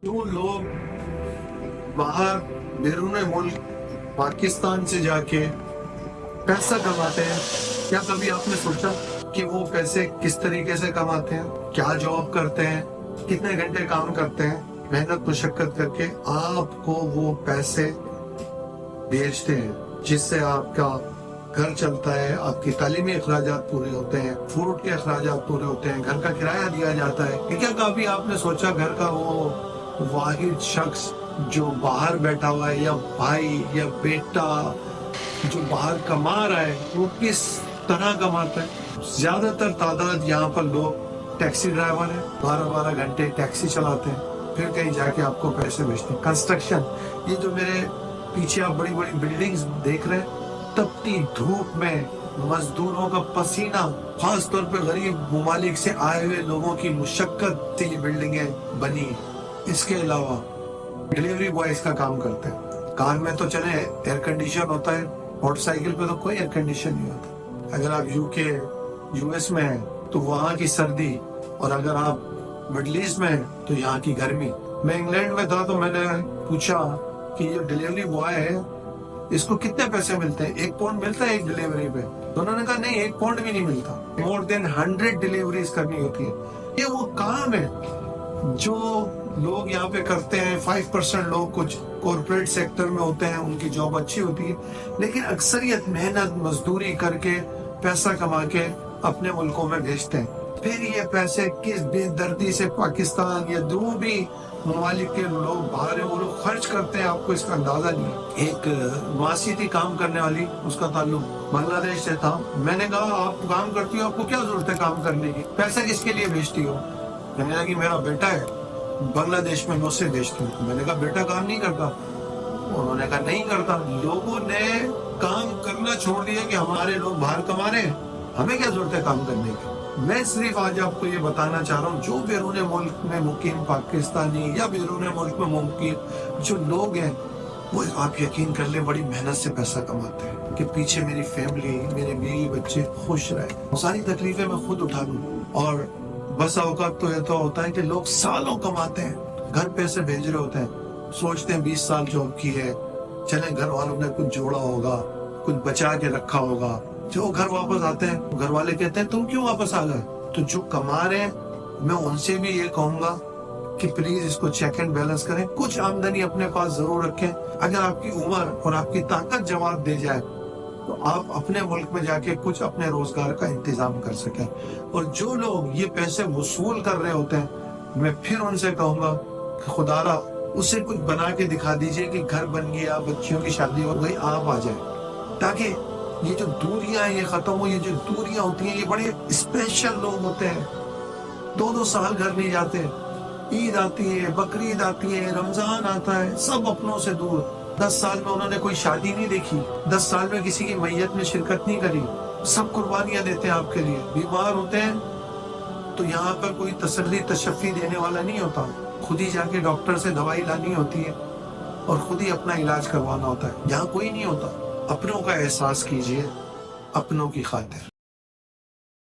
जो लोग बाहर बैरून मुल्क पाकिस्तान से जाके पैसा कमाते हैं, क्या कभी आपने सोचा कि वो पैसे किस तरीके से कमाते हैं, क्या जॉब करते हैं, कितने घंटे काम करते हैं, मेहनत मुशक्कत करके आपको वो पैसे भेजते हैं जिससे आपका घर चलता है, आपकी तालीमी अखराजात पूरे होते हैं, फूड के अखराजात पूरे होते हैं, घर का किराया दिया जाता है। क्या कभी आपने सोचा घर का वो वाहिद शख्स जो बाहर बैठा हुआ है, या भाई या बेटा जो बाहर कमा रहा है, वो किस तरह कमाता है? ज्यादातर तादाद यहाँ पर लोग टैक्सी ड्राइवर है, 12-12 घंटे टैक्सी चलाते हैं, फिर कहीं जाके आपको पैसे भेजते हैं। कंस्ट्रक्शन, ये जो मेरे पीछे आप बड़ी बड़ी बिल्डिंग्स देख रहे हैं, तपती धूप में मजदूरों का पसीना, खास तौर पे गरीब ममालिक से आए हुए लोगों की मुशक्कत से ये बिल्डिंगें बनी। इसके अलावा डिलीवरी बॉयज का काम करते हैं। कार में तो चले एयर कंडीशन होता है, मोटरसाइकिल पे तो कोई एयर कंडीशन नहीं होता। अगर आप यूके यूएस में हैं तो वहाँ की सर्दी, और अगर आप मिडल ईस्ट में हैं तो यहाँ की गर्मी। मैं इंग्लैंड में था तो मैंने पूछा कि ये डिलीवरी बॉय है, इसको कितने पैसे मिलते हैं? 1 पाउंड मिलता है एक डिलीवरी पे? तो उन्होंने कहा नहीं, 1 पाउंड भी नहीं मिलता, मोर देन 100 डिलीवरीज करनी होती है। ये वो काम है जो लोग यहाँ पे करते हैं। 5% लोग कुछ कॉर्पोरेट सेक्टर में होते हैं, उनकी जॉब अच्छी होती है, लेकिन अक्सरियत मेहनत मजदूरी करके पैसा कमा के अपने मुल्कों में भेजते हैं। फिर ये पैसे किस बेदर्दी से पाकिस्तान या जो भी ममालिक के लोग बाहर हैं वो लोग खर्च करते हैं, आपको इसका अंदाजा नहीं है। एक मासी थी काम करने वाली, उसका ताल्लुक बांग्लादेश से था। मैंने कहा आप काम करती हो, आपको क्या जरूरत है काम करने की, पैसा किसके लिए भेजती हो? मैंने कहा कि मेरा बेटा है बांग्लादेश में, मैं उससे भेजती हूँ। मैंने कहा बेटा काम नहीं करता? उन्होंने कहा नहीं करता। लोगों ने काम करना छोड़ दिया कि हमारे लोग बाहर कमा रहे हैं, हमें क्या जरूरत है काम करने की। मैं सिर्फ आज आपको ये बताना चाह रहा हूँ, जो बैरून मुल्क में मुकीम पाकिस्तानी या बैरून मुल्क में मुकीम जो लोग हैं, वो आप यकीन कर ले बड़ी मेहनत से पैसा कमाते हैं कि पीछे मेरी फैमिली, मेरे बीवी बच्चे खुश रहे। सारी तकलीफें मैं खुद उठा लूँ। और बस औकात तो ये तो होता है कि लोग सालों कमाते हैं, घर पैसे भेज रहे होते हैं, सोचते हैं 20 साल जॉब की है, चले घर वालों ने कुछ जोड़ा होगा, कुछ बचा के रखा होगा। जो घर वापस आते हैं, घर वाले कहते हैं तुम क्यों वापस आ गए? तो जो कमा रहे हैं, मैं उनसे भी ये कहूंगा कि प्लीज इसको चेक एंड बैलेंस करें, कुछ आमदनी अपने पास जरूर रखें। अगर आपकी उम्र और आपकी ताकत जवाब दे जाए तो आप अपने मुल्क में जाके कुछ अपने रोजगार का इंतजाम कर सकें। और जो लोग ये पैसे वसूल कर रहे होते हैं, मैं फिर उनसे कहूंगा कि खुदारा उसे कुछ बना के दिखा दीजिए कि घर बन गया, बच्चियों की शादी हो गई, आप आ जाए, ताकि ये जो दूरियां ये खत्म हो। ये जो दूरियां होती हैं, ये बड़े स्पेशल लोग होते हैं, 2-2 साल घर नहीं जाते। ईद आती है, बकरीद आती है, रमजान आता है, सब अपनों से दूर। 10 साल में उन्होंने कोई शादी नहीं देखी, 10 साल में किसी की मैयत में शिरकत नहीं करी, सब कुर्बानियां देते हैं आपके लिए। बीमार होते हैं तो यहाँ पर कोई तसल्ली तशफ़ी देने वाला नहीं होता, खुद ही जाके डॉक्टर से दवाई लानी होती है और खुद ही अपना इलाज करवाना होता है। यहाँ कोई नहीं होता। अपनों का एहसास कीजिए, अपनों की खातिर।